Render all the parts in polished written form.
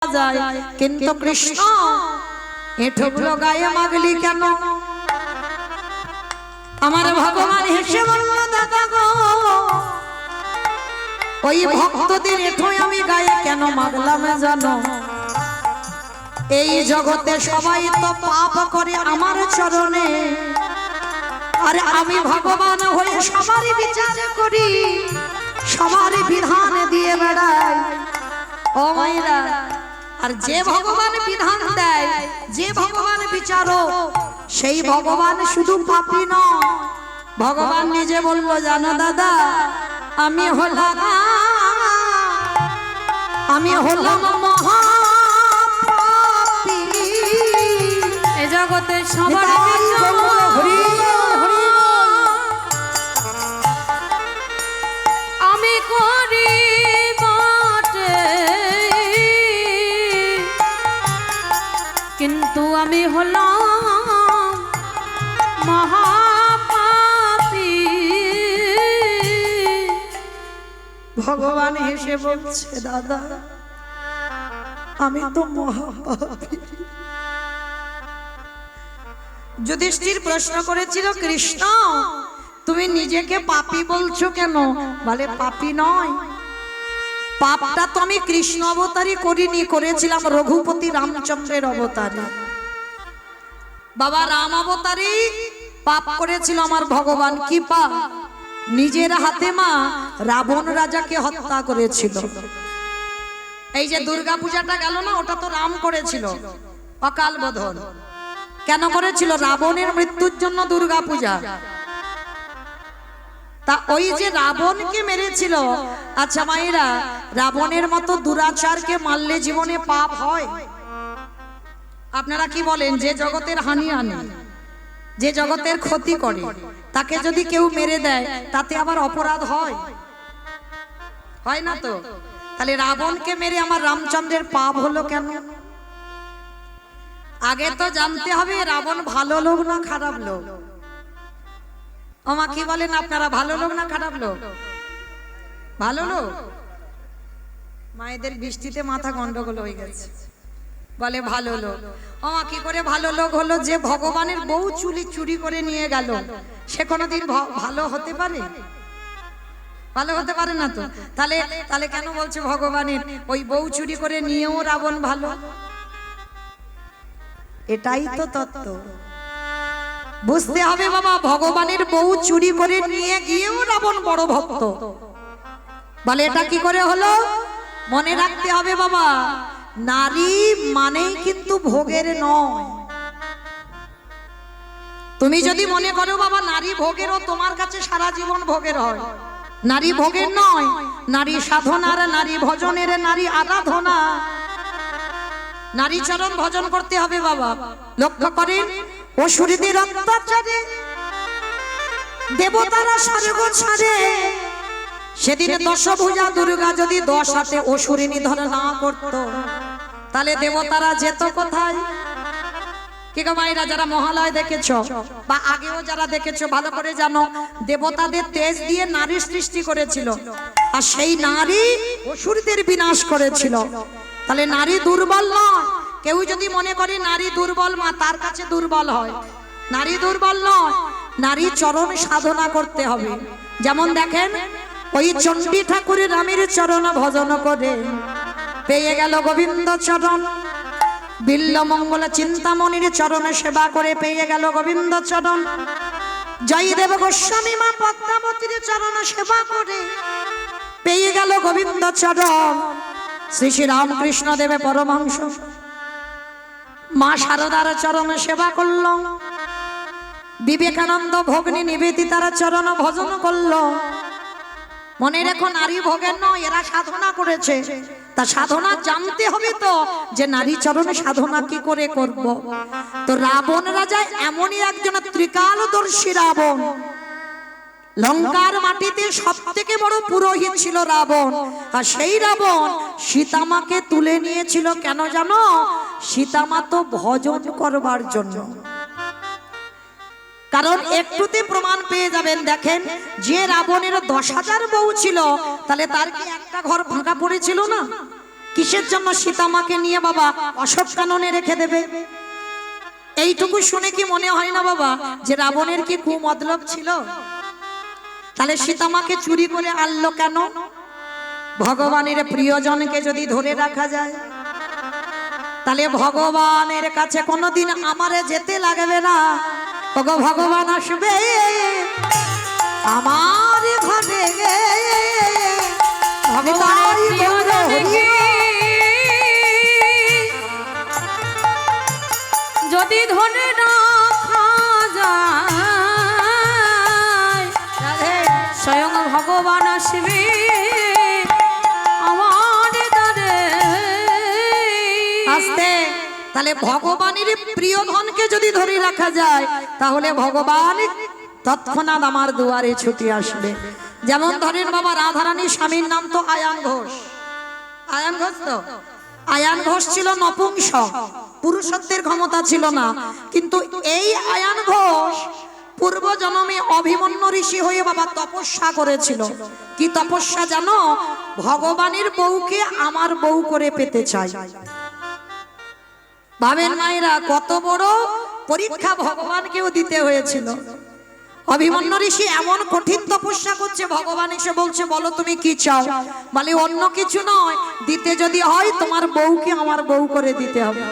যায়, কিন্তু কৃষ্ণ এঠোগুলো গায়ে মাগলি কেন? আমার ভগবান হেসে বলল, দাদা গো, ওই ভক্তদের এঠোই আমি গায়ে কেন মাগলাম জানো? এই জগতে সবাই তো পাপ করে আমার চরণে, আর আমি ভগবান হয়ে সবারই বিচার করি, সবারই বিধান দিয়ে বেড়াই। ও মায়েরা, আর যে ভগবান বিধান দেয়, যে ভগবান বিচারক, সেই ভগবান শুধু পাপী নয়। ভগবান নিজে বলল, জানো দাদা, আমি হলাম মহাপাপী। এ জগতে সবার আমি করি বটে, কিন্তু আমি হলাম মহাপাপী। ভগবান হেসে বলছে, দাদা আমি তো মহাপাপী। যুধিষ্ঠির প্রশ্ন করেছিল, কৃষ্ণ তুমি নিজেকে পাপী বলছো কেন? বলে, পাপী নয়, পাপটা তো আমি কৃষ্ণ অবতারই করিনি, করেছিলাম রঘুপতি রামচন্দ্রের অবতারে। বাবা রাম অবতারই পাপ করেছিল আমার ভগবান। কি পাপ? নিজের হাতে মা রাবণ রাজাকে হত্যা করেছিল। এই যে দুর্গা পূজাটা গেল না, ওটা তো রাম করেছিল, অকাল বোধন। কেন করেছিল? রাবণের মৃত্যুর জন্য দুর্গা পূজা। তা ওই যে রাবণকে মেরেছিল, আচ্ছা মায়েরা, রাবণের মতো দুরাচারকে মারলে জীবনে পাপ হয়? আপনারা কি বলেন? যে জগতের হানি আনে, যে জগতের ক্ষতি করে, তাকে যদি কেউ মেরে দেয়, তাতে আবার অপরাধ হয়? হয় না তো? তাহলে রাবণকে মেরে আমার রামচন্দ্রের পাপ হলো কেন? আগে তো জানতে হবে রাবণ ভালো লোক না খারাপ লোক। ওমা কি বলেন আপনারা, ভালো লোক না খারাপ লোক? ভালো লোক। মায়েদের বৃষ্টিতে মাথা গন্ডগোল হয়ে গেছে, বলে ভালো লোক। ওমা কি করে ভালো লোক হলো? যে ভগবানের বউ চুরি করে নিয়ে গেল, সে কোনোদিন ভালো হতে পারে? ভালো হতে পারে না তো। তাহলে তাহলে কেন বলছে ভগবানের ওই বউ চুরি করে নিয়েও রাবণ ভালো? এটাই তো তত্ত্ব। বুঝতে হবে বাবা, ভগবানের বউ চুরি করে নিয়ে গিয়েও রাবণ বড় ভক্ত। বলে এটা কি করে হলো? মনে রাখতে হবে বাবা, নারী মানেই কিন্তু ভোগের নয়। তুমি যদি মনে করো বাবা নারী ভোগেরও, তোমার কাছে সারা জীবন ভোগের হয়। নারী ভোগের নয়, নারী সাধনার, নারী ভজনের, নারী আরাধনা, নারী চরণ ভজন করতে হবে বাবা। লক্ষ্য করেন, অসুরীদের অত্যাচারে দেবতারা স্বর্গ ছাড়ে। সেদিন দশভুজা দুর্গা যদি 10 হাতে অসুরী নিধন না করত, তাহলে দেবতারা যেত কোথায়? কি গো মায়েরা, যারা মহালয় দেখেছো বা আগেও যারা দেখেছো, ভালো করে জানো, দেবতাদের তেজ দিয়ে নারী সৃষ্টি করেছিল, আর সেই নারী অসুরদের বিনাশ করেছিল। তাহলে নারী দুর্বল নয়। কেউ যদি মনে করে নারী দুর্বল, মা তার কাছে দুর্বল হয়। নারী দুর্বল নয়, নারী চরণ সাধনা করতে হবে। যেমন দেখেন, ওই চণ্ডী ঠাকুরের রামের চরণ ভজন করে পেয়ে গেল গোবিন্দ চরণ। বিল্লমঙ্গল চিন্তামণির চরণে সেবা করে পেয়ে গেল গোবিন্দ চরণ। জয়দেব গোস্বামী মা পদ্মাবতীর চরণে সেবা করে পেয়ে গেল গোবিন্দ চরণ। শ্রী শ্রী রামকৃষ্ণ দেবে পরমহংস মা শারদার চরণে সেবা করল। বিবেকানন্দ ভগ্নী নিবেদিতার চরণ ভজন করল। মনে রেখো, নারী ভোগের নয়, এরা সাধনা করেছে। তা সাধনা জানতে হবে তো, যে নারী চরণে সাধনা কি করে করব। তো রাবণ রাজা এমনই একজন ত্রিকালদর্শী রাবণ। লঙ্কার মাটিতে সব থেকে বড় পুরোহিত ছিল রাবণ। আর সেই রাবণ সীতামাকে তুলে নিয়েছিল কেন জানো? সীতামা তো ভজন করবার জন্য। কারণ একটুতে প্রমাণ পেয়ে যাবেন। দেখেন, যে রাবণের 10,000 বউ ছিল, তাহলে তার কি একটা ঘর ফাঁকা পড়েছিল না? কিসের জন্য সীতামাকে নিয়ে বাবা অশোক কাননে রেখে দেবে? এইটুকু শুনে কি মনে হয় না বাবা যে রাবণের কি কুমতলব ছিল? তাহলে সীতামাকে চুরি করে আনলো কেন? ভগবানের প্রিয়জনকে যদি ধরে রাখা যায় তাহলে ভগবানের কাছে কোনোদিন আমারে যেতে লাগবে না। ওগো ভগবান আসবে আমার ঘরে, যদি ধরে রাখা যায় স্বয়ং ভগবান আসবে আমার দ্বারে। আসতে তাহলে ভগবানের প্রিয় ধনকে যদি ধরে রাখা যায় তাহলে ভগবান তৎক্ষণাৎ আমার দুয়ারে ছুটে আসবে। যেমন ধরেন বাবা রাধারানীর স্বামীর নাম তো আয়ান ঘোষ। আয়ান ঘোষ তো আয়ান ঘোষ ছিল নপুংসক, পুরুষত্বের ক্ষমতা ছিল না, কিন্তু এই আয়ান ঘোষ পূর্ব জন্মে অভিমন্যু ঋষি হয়ে বাবা তপস্যা করেছিল। কি তপস্যা জানো? ভগবানের বউকে আমার বউ করে পেতে চাই। ভাবেন মায়েরা কত বড় পরীক্ষা ভগবানকেও দিতে হয়েছিল। অভিমন্যু ঋষি এমন কঠিন তপস্যা করছে, ভগবান এসে বলছে বলো তুমি কি চাও? বলে অন্য কিছু নয়, দিতে যদি হয় তোমার বউকে আমার বউ করে দিতে হবে।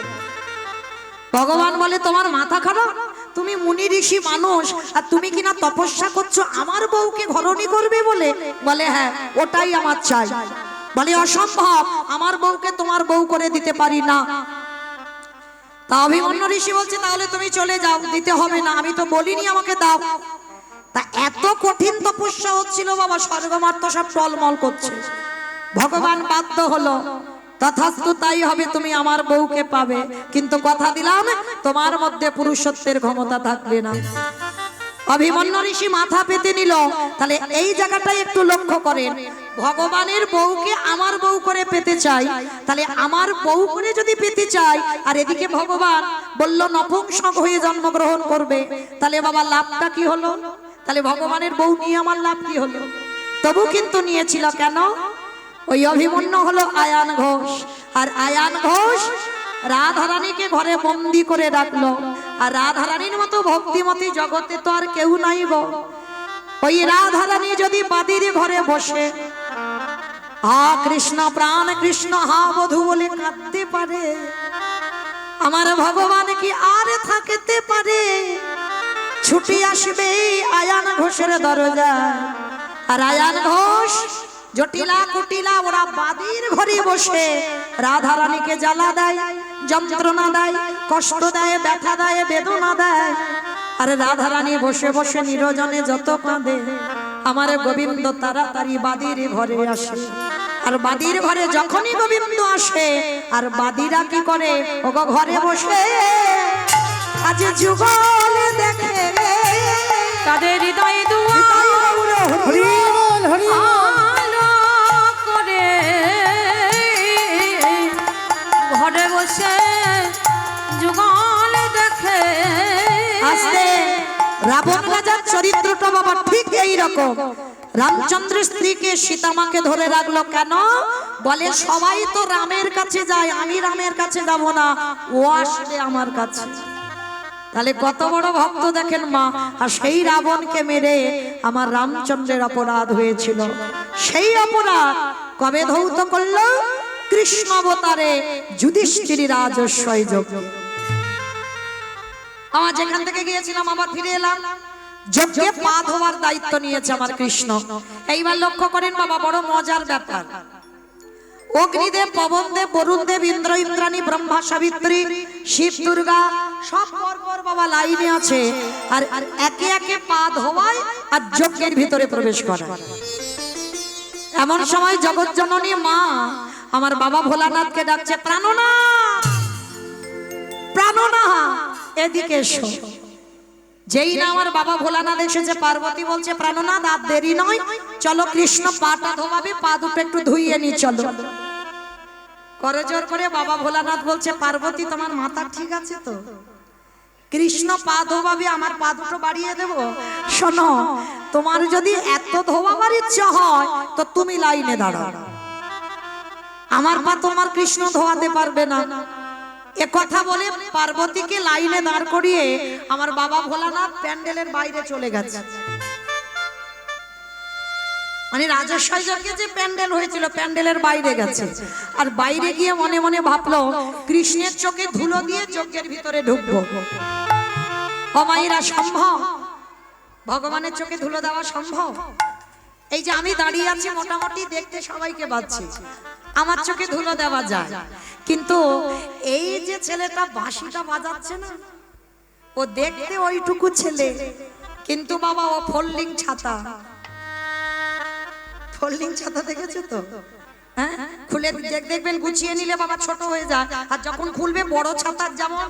ভগবান বলে তোমার মাথা খারাপ? তুমি মুনি ঋষি মানুষ আর তুমি কিনা তপস্যা করছো আমার বউকে ঘরণী করবে বলে? বলে হ্যাঁ ওটাই আমার চাই। বলে অসম্ভব, আমার বউকে তোমার বউ করে দিতে পারি না। তা অভিমন্যু ঋষি বলছে তাহলে তুমি চলে যাও, দিতে হবে না, আমি তো বলিনি আমাকে দাও। তা এত কঠিন তপস্যা হচ্ছিল বাবা, স্বর্গমার্ত সব টলমল করছে। ভগবান বাধ্য হলো, তথাস্তু তাই হবে, তুমি আমার বউকে পাবে, কিন্তু কথা দিলাম তোমার মধ্যে পুরুষত্বের ক্ষমতা থাকবে না। অভিমন্যু ঋষি মাথা পেতে নিল। তাহলে এই জায়গাটাই একটু লক্ষ্য করেন, ভগবানের বউকে আমার বউ করে পেতে চাই, তাহলে আমার বউ করে যদি পেতে চাই আর এদিকে ভগবান বলল নপুংসক হয়ে জন্মগ্রহণ করবে, তাহলে বাবা লাভটা কি হলো? তাহলে ভগবানের বউ নিয়ে আমার লাভ কি হলো? তবু কিন্তু নিয়েছিল কেন? ওই অভিমন্যু হলো আয়ান ঘোষ, আর আয়ান ঘোষ রাধারানীকে ঘরে বন্দি করে রাখলো। আর রাধারানীর মতো ভক্তিমতী জগতে তো আর কেউ নাই গো। ওই রাধারানী যদি বাদির ঘরে বসে হা কৃষ্ণ প্রাণ কৃষ্ণ হা বধূ বলে কাঁদতে পারে, আমার ভগবান কি আর থাকতে পারে? ছুটি আসবে আয়ান ঘোষের দরজা, আর আয়ান ঘোষ জটিলা কুটিলা ওরা বাদির ঘরে বসে রাধারানীকে জ্বালা দেয়, যন্ত্রণা দেয়, কষ্ট দেয়, ব্যথা দেয়, বেদনা দেয়। আর রাধারানী বসে বসে নিরজনে যত কাঁদে, আমার গোবিন্দ তাড়াতাড়ি বাদির ঘরে আসে। আর বাদির ঘরে যখনই গোবিন্দ আসে আর বাদিরা কি করে? ওগো ঘরে বসে আজ যুগল দেখে তাদের হৃদয় দুয়ার আলো করে ঘরে বসে যুগল দেখে। আস্তে রাবণ রাজার চরিত্রটা বাবা ঠিক এই রকম। রামচন্দ্রের স্ত্রীকে সীতামাকে ধরে রাখলো কেন? বলে সবাই তো রামের কাছে যায়, আমি রামের কাছে যাব না, ও আসবে আমার কাছে। তাহলে কত বড় ভক্ত দেখেন মা। আর সেই রাবণকে মেরে আমার রামচন্দ্রের অপরাধ হয়েছিল। সেই অপরাধ কবে ধৌত করলো? কৃষ্ণ অবতারে যুধিষ্ঠির রাজস্বয় যজ্ঞে। আমার যেখান থেকে গিয়েছিলাম আবার ফিরে এলাম, যজ্ঞে পা ধোয়ার দায়িত্ব নিয়েছে আমার কৃষ্ণ। এইবার লক্ষ্য করেন বাবা, বড় মজার ব্যাপার। অগ্নিদেব, পবনদেব, বরুণদেব, ইন্দ্র, ইন্দ্রাণী, ব্রহ্মা, সাবিত্রী, শিব, দুর্গা সব পরপর বাবা লাইনে আছে, আর একে একে পা ধোয়ায় আর যজ্ঞের ভিতরে প্রবেশ করে। এমন সময় জগৎ জননী মা আমার বাবা ভোলানাথকে ডাকছে, প্রাণনাথ, প্রাণনাথ এদিকে এসো। যেই না আমার বাবা ভোলানাথ এসেছে, পার্বতী বলছে প্রাণনাথ আর দেরি নয়, চলো কৃষ্ণ পাটা ধোয়াবে, পা দুটো একটু ধুইয়ে নি চলো। করজোর করে বাবা ভোলানাথ বলছে, পার্বতী তোমার মাথা ঠিক আছে তো? কৃষ্ণ পা ধোয়াবে, আমার পা দুটো বাড়িয়ে দেব? শোনো, তোমার যদি এত ধোয়াবার ইচ্ছা হয় তো তুমি লাইনে দাঁড়াও। আমার পা তোমার কৃষ্ণ ধোয়াতে পারবে না। এ কথা বলে পার্বতীকে লাইনে দাঁড় করিয়ে আমার বাবা ভোলানাথ প্যান্ডেলের বাইরে চলে গেছে। মানে রাজস্বাই যজ্ঞে যে প্যান্ডেল হয়েছিল প্যান্ডেলের বাইরে গেছে, আর বাইরে গিয়ে মনে মনে ভাবলো কৃষ্ণের চোখে ধুলো দিয়ে যজ্ঞের ভিতরে ঢুকবো। ও মায়েরা, সম্ভব? ভগবানের চোখে ধুলো দেওয়া সম্ভব? এই যে আমি দাঁড়িয়ে আছি, মোটামুটি দেখতে সবাইকে পাচ্ছি, আমার চোখে ধুলো দেওয়া যায়, কিন্তু এই যে ছেলেটা বাঁশিটা বাজাচ্ছে না, ও দেখতে ওইটুকু ছেলে, কিন্তু বাবা ও ফোল্ডিং ছাতা। ফোল্ডিং ছাতা দেখেছো তো? হ্যাঁ, খুলে দেখবেন গুছিয়ে নিলে বাবা ছোট হয়ে যায়, আর যখন খুলবে বড় ছাতার যেমন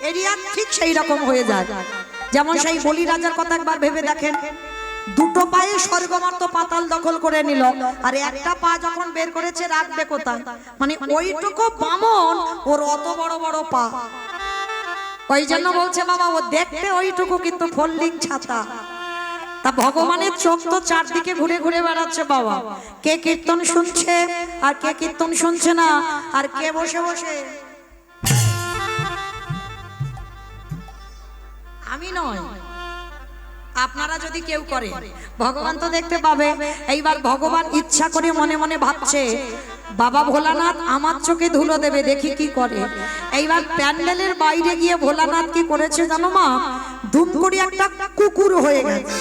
এরিয়া ঠিক সেই রকম হয়ে যায়। যেমন সেই বলি রাজার কথা একবার ভেবে দেখেন, দুটো পায়ে স্বর্গমর্ত পাতাল দখল করে নিল, আর একটা পা যখন বের করেছে রাখবে কোথায়? মানে ওইটুকু বামন, ওর অত বড় বড় পা। ওই জন্য বলছে বাবা ও দেখতে ওইটুকু, কিন্তু ফোল্ডিং ছাতা। তা ভগবানের চোখ তো চারদিকে ঘুরে ঘুরে বেড়াচ্ছে বাবা, কে কীর্তন শুনছে আর কে কীর্তন শুনছে না, আর কে বসে বসে। আমি নয়, আপনারা যদি কেউ করে ভগবান তো দেখতে পাবে। এইবার ভগবান ইচ্ছা করে মনে মনে ভাবছে বাবা ভোলানাথ আমার চোখে ধুলো দেবে, দেখি কি করে। এইবার প্যান্ডেলের বাইরে গিয়ে ভোলানাথ কি করেছে জানো মা? ধুম করে একটা কুকুর হয়ে গেছে,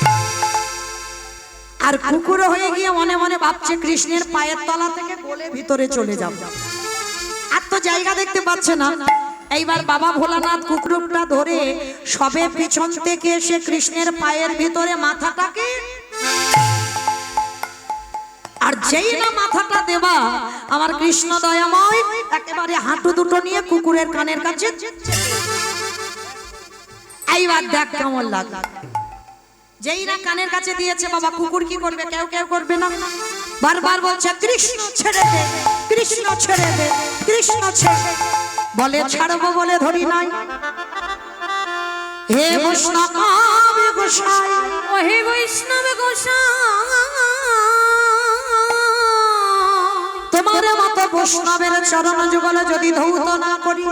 আর কুকুর হয়ে গিয়ে মনে মনে ভাবছে কৃষ্ণের পায়ের তলা থেকে গলে ভিতরে চলে যাব, আর তো জায়গা দেখতে পাচ্ছে না। এইবার বাবা ভোলানাথ কুকুরটা ধরে সবে পিছন থেকে এসে কৃষ্ণের পায়ের ভিতরে মাথাটাকে, আর যেই না মাথাটা দেবা আমার কৃষ্ণ দয়াময় একেবারে হাঁটু দুটো নিয়ে কুকুরের কানের কাছে। এইবার দেখ কেমন লাগে। যেই না কানের কাছে দিয়েছে বাবা, কুকুর কি করবে? কেউ কেউ করবে না, বারবার বলছে কৃষ্ণ ছেড়ে দে, কৃষ্ণ ছেড়ে দে, কৃষ্ণ ছেড়ে। বলে ছাড়বো বলে ধরি নাই। হে বৈষ্ণব গোসাই, ও হে বৈষ্ণব গোসাই, তোমার মতো বৈষ্ণবের চরণ যুগল যদি ধৌত না করি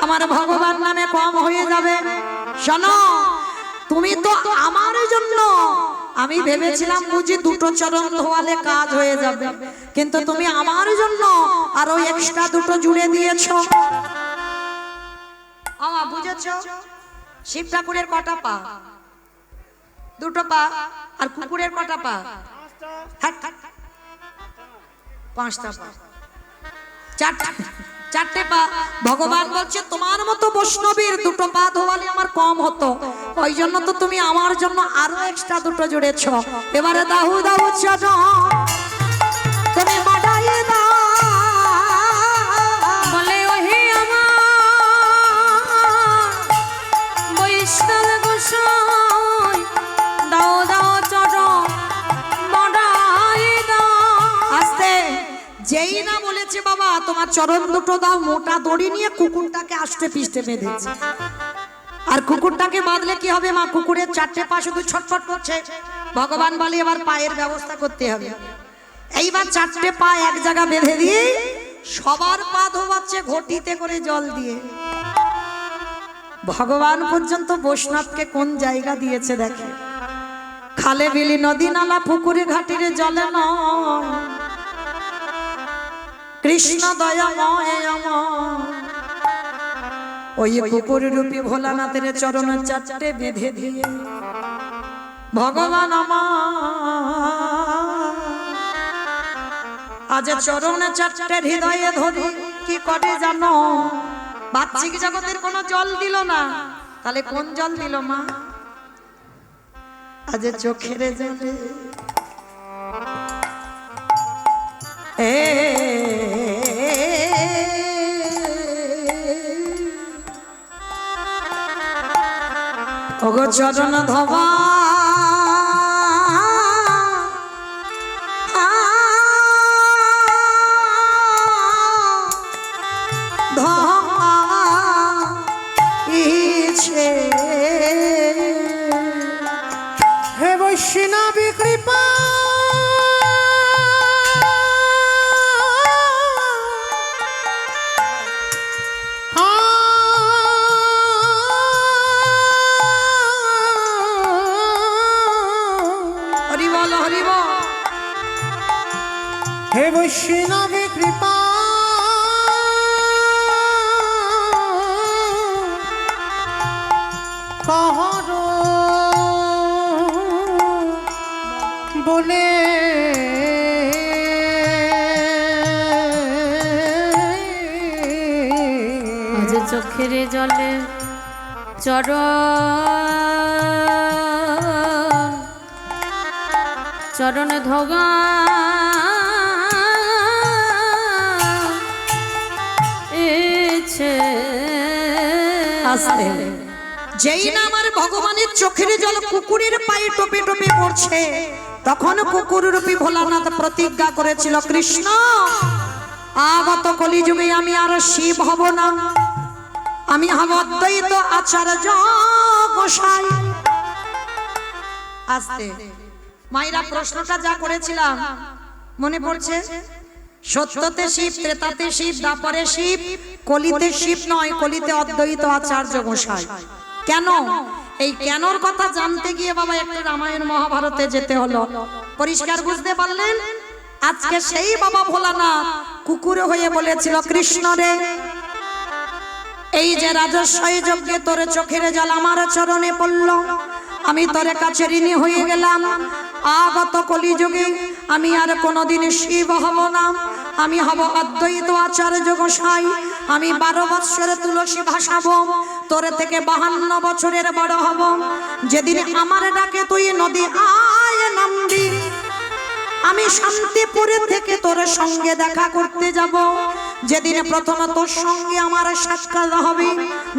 আমার ভগবান নামে কম হয়ে যাবে। শোনো, তুমি তো আমার জন্য, আমি ভেবেছিলাম বুঝি দুটো চরণ ধোয়ালে কাজ হয়ে যাবে, কিন্তু তুমি আমার জন্য আরো এক্সট্রা দুটো জুড়ে দিয়েছো। বুঝেছো? শিব ঠাকুরের কটা পা? দুটো পা। আর কুকুরের কটা পা? পাঁচটা পা, চারটে পা। ভগবান বলছে তোমার মতো বৈষ্ণবীর দুটো পা ধোয়ালে আমার কম হতো, ওই জন্য তো তুমি আমার জন্য আরো এক্সট্রা দুটো জুড়েছ। এবারে দাহু দাহু চরণ তুমি বাড়াইয়ে দাও। বলে ও হে আমার বৈষ্ণব গোসাই, দাও দাও চরণ বাড়াই দাও। আস্তে, যেই না বলেছে বাবা তোমার চরণ দুটো দাও, মোটা দড়ি নিয়ে কুকুরটাকে আষ্টে পিষ্টে বেঁধেছে। আর কুকুরটাকে বাঁধলে কি হবে মা? কুকুরের চারটে পা শুধু ছটফট করছে। ভগবান বলে এবার পায়ের ব্যবস্থা করতে হবে। এইবার চারটে পা এক জায়গা বেঁধে দিয়ে সবার পা ধোয়াচ্ছে ঘটিতে করে জল দিয়ে। ভগবান পর্যন্ত বৈষ্ণবকে কোন জায়গা দিয়েছে দেখে। খালে বিলি নদী নালা পুকুরে ঘাটিরে জলে নয়, কৃষ্ণ দয়াময় আমার। ওই কুকুর রূপী ভোলানাথের চরণ চারটে বেঁধে দিয়ে ভগবান আমার আজ চরণ চারটে হৃদয়ে ধরে কি করে জানো? বাহ্যিক জগতের কোনো জল দিল না, তাহলে কোন জল দিল মা? আজ চোখের জলে ওগো চরণ ধবা হে বৈষ্ণবী কৃপা আজ চোখের জলে চরণ ধোগা আস্তে যেই না আমার ভগবানের চোখের জল কুকুরের পায়ে টোপে টোপে পড়ছে, তখন কুকুর রূপী ভোলানাথ প্রতিজ্ঞা করেছিল, কৃষ্ণ আগত কলিযুগে আমি আর শিব হব না, আমি হব অদ্বৈত আচার্য গোসাই। আস্তে মায়েরা প্রশ্নটা যা করেছিলাম মনে পড়ছে? সত্যতে শিব, ত্রেতাতে শিব, দ্বাপরে শিব, কলিতে শিব নয়, কলিতে অদ্বৈত আচার্য গোসাই। কেন? এই কেনর কথা জানতে গিয়ে বাবা একটু রামায়ণ মহাভারতে যেতে হলো। পরিষ্কার বুঝতে পারলেন? আজকে সেই বাবা ভোলানাথ কুকুর হয়ে বলেছিল, কৃষ্ণ রে, এই যে রাজস্বই যজ্ঞে তোর চোখের জল আমার চরণে পড়ল, আমি তোর কাছে ঋণী হয়ে গেলাম। আগত কলিযুগে আমি আর কোনোদিন শিব হব না, আমি হব অদ্বৈত আচার্য গোসাই। আমি 12 বৎসরে তুলসী ভাসাবো, তোর থেকে 52 বছরের বড় হব। যেদিন আমার ডাকে তুই নদী আয় নামবি, আমি শান্তিপুরে থেকে তোর সঙ্গে দেখা করতে যাব। যেদিন প্রথমে তোর সঙ্গে আমার সাক্ষাৎ হবে,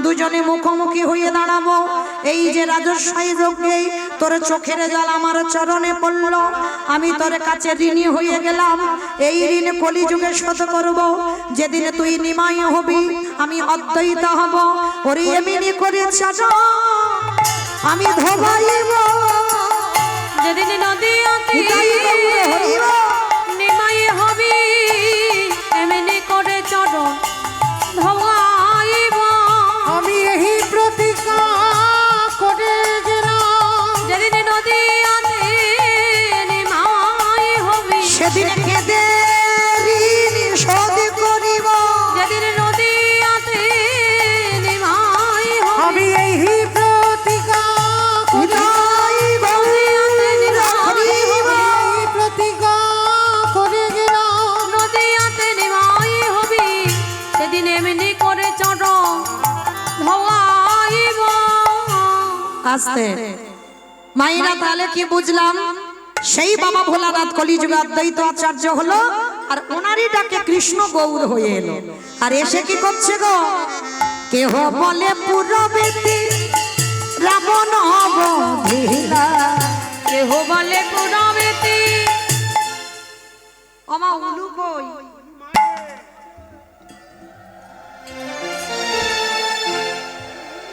দুজনে মুখোমুখি হয়ে দাঁড়াবো। এই যে রাজস্বই যজ্ঞে তোর চোখের জল আমার চরণে পড়ল, আমি তোর কাছে ঋণী হয়ে গেলাম। এই ঋণ কলিযুগে শোধ করব। যেদিন তুই নিমাই হবি, আমি অদ্বৈত হব। ওরে এমনি করে চাচ আমি ধোবাইব, যেদিন নদীতে নিমাই হবি, এমনি করে চরণ ধোয়াইব। আমি এই প্রতিজ্ঞা করে গেলাম, যেদিন নদীতে নিমাই হবি, সেদিন কেঁদে ঋণ শোধ করিব। যেদিন নদীতে নিমাই হবি, আমি এই প্রতিজ্ঞা করে এই প্রতিজ্ঞা করে গেলাম। নদীতে নিমাই হবি, সেদিন এমনি করে চরণ ধোয়াইব। আস্তে মাইরা, তাহলে কি বুঝলাম? সেই বাবা ভোলানাথ কলিযুগে অদ্বৈত আচার্য হলো, আর ওনারই ডাকে কৃষ্ণ গৌর হয়ে এলো। আর এসে কি করছে গো? কেহ বলে পুরবেতে রাবণ বধিলা, কেহ বলে পুরবেতে, আমা উলু কই?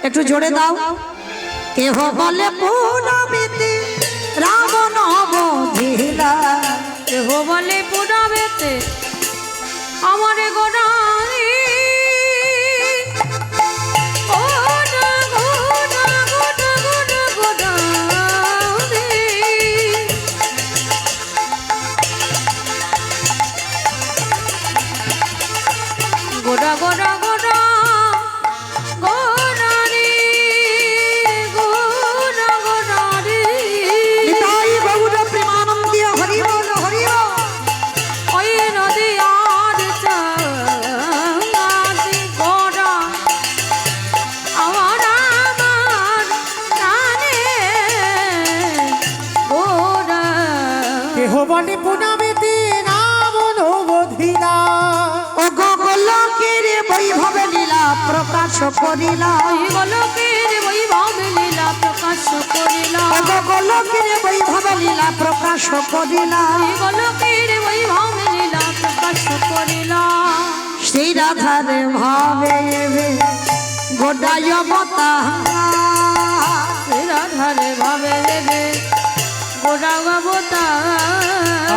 একটু জোরে দাও। কেহ বলে পুরবেতে রাবণ বধিলা, কেহ বলে পুরবেতে আমার গোড়ারি। গোড়া, গোড়া, গোড়া, গোড়া, গোড়ারি। গোড়া, গোড়া, গোড়া, গোড়ারি, গোড়া, গোড়ারি। নিতাই গৌর প্রেমানন্দে হরি বল হরি বল। ওই নদী আর চাঁদি গোড়া আমার প্রাণে গোড়া। কেহ বলে পুনামেতে রাবণ বধিলা, ও গোলকের বৈভব লীলা প্রকাশ করিলা, ওই গোলকের বৈভব লীলা প্রকাশ করিলা, ও গোলকের বৈভব লীলা প্রকাশ করিলা। ওই গোলকের বৈভব লীলা প্রকাশ করিলা। শ্রী রাধার ভাবে গোডায় বতা, রাধারে ভাবে দেবে গোড়া গাবতা।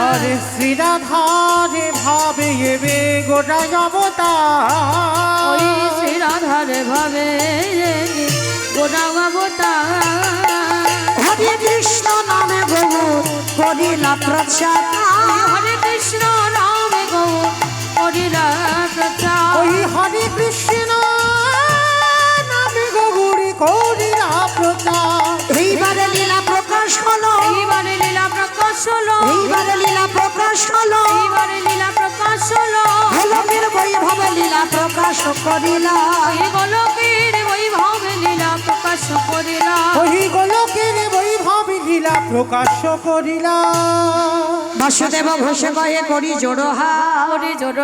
আরে শ্রীরাধারে ভাবে এবে গোটা জবতা। ওই শ্রী রাধারে ভাবে গোড়া গাবতা। হরে কৃষ্ণ নামে গৌর করিলা প্রচার, হরে কৃষ্ণ নামে গো করিলা প্রচার। ওই হরে কৃষ্ণ নামে গৌরী করিলা প্রচার। এইবারে লীলা প্রকাশ হলো, এইবারে লীলা প্রকাশ হলো, এইবারে লীলা প্রকাশ হলো, এইবারে লীলা প্রকাশ হলো। গোলকের বৈভব লীলা প্রকাশ প্রকাশ করিলা ওই গোলকের বৈভব লীলা প্রকাশ করিলা ওই গোলকের বৈভব লীলা প্রকাশ করিলা বাসুদেব ঘোষে কয়ে করি জোড়হা করে জোর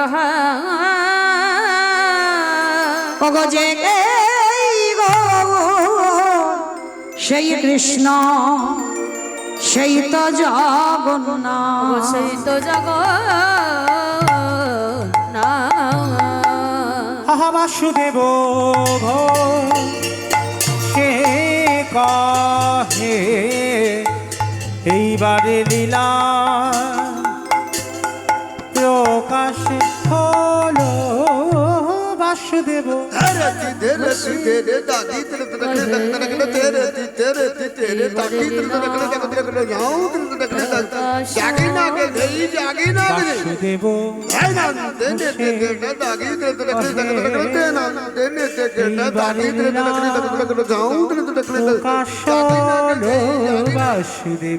ওগো যে এই গো সেই কৃষ্ণ সেই তো জগন্নাথ সেই তো জগ না আহা বাসুদেব সে কাহে এইবারে লীলা প্রকাশ হলো বাসুদেব বাসুদেব প্রকাশ হলো বাসুদেব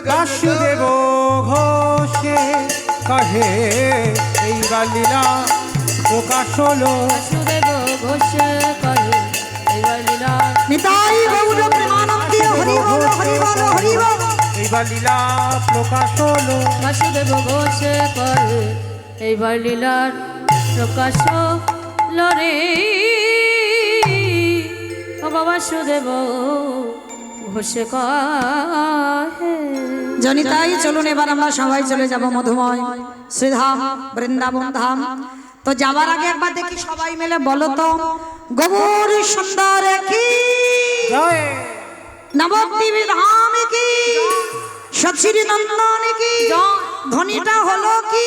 বাসুদেব ঘোষে কহে এইবার লীলা প্রকাশ হলো বাসুদেব ঘোষ করে এইবার লীলা নিতাই গৌর প্রেমানন্দে হরি বল হরি বল হরি বল এইবার লীলা প্রকাশ হলো বাসুদেব ঘোষ করে এইবার লীলার প্রকাশ লরে ও বাসুদেব ঘোষ কহে জনিতাই চলুন এবার আমরা সবাই চলে যাব মধুময় শ্রীধাম বৃন্দাবন ধাম তো যাওয়ার আগে একবার দেখি সবাই মিলে বলো তো গৌর সুন্দর কি জয় নবদ্বীপ ধাম কি সচির নন্দন কি ধ্বনিটা হলো কি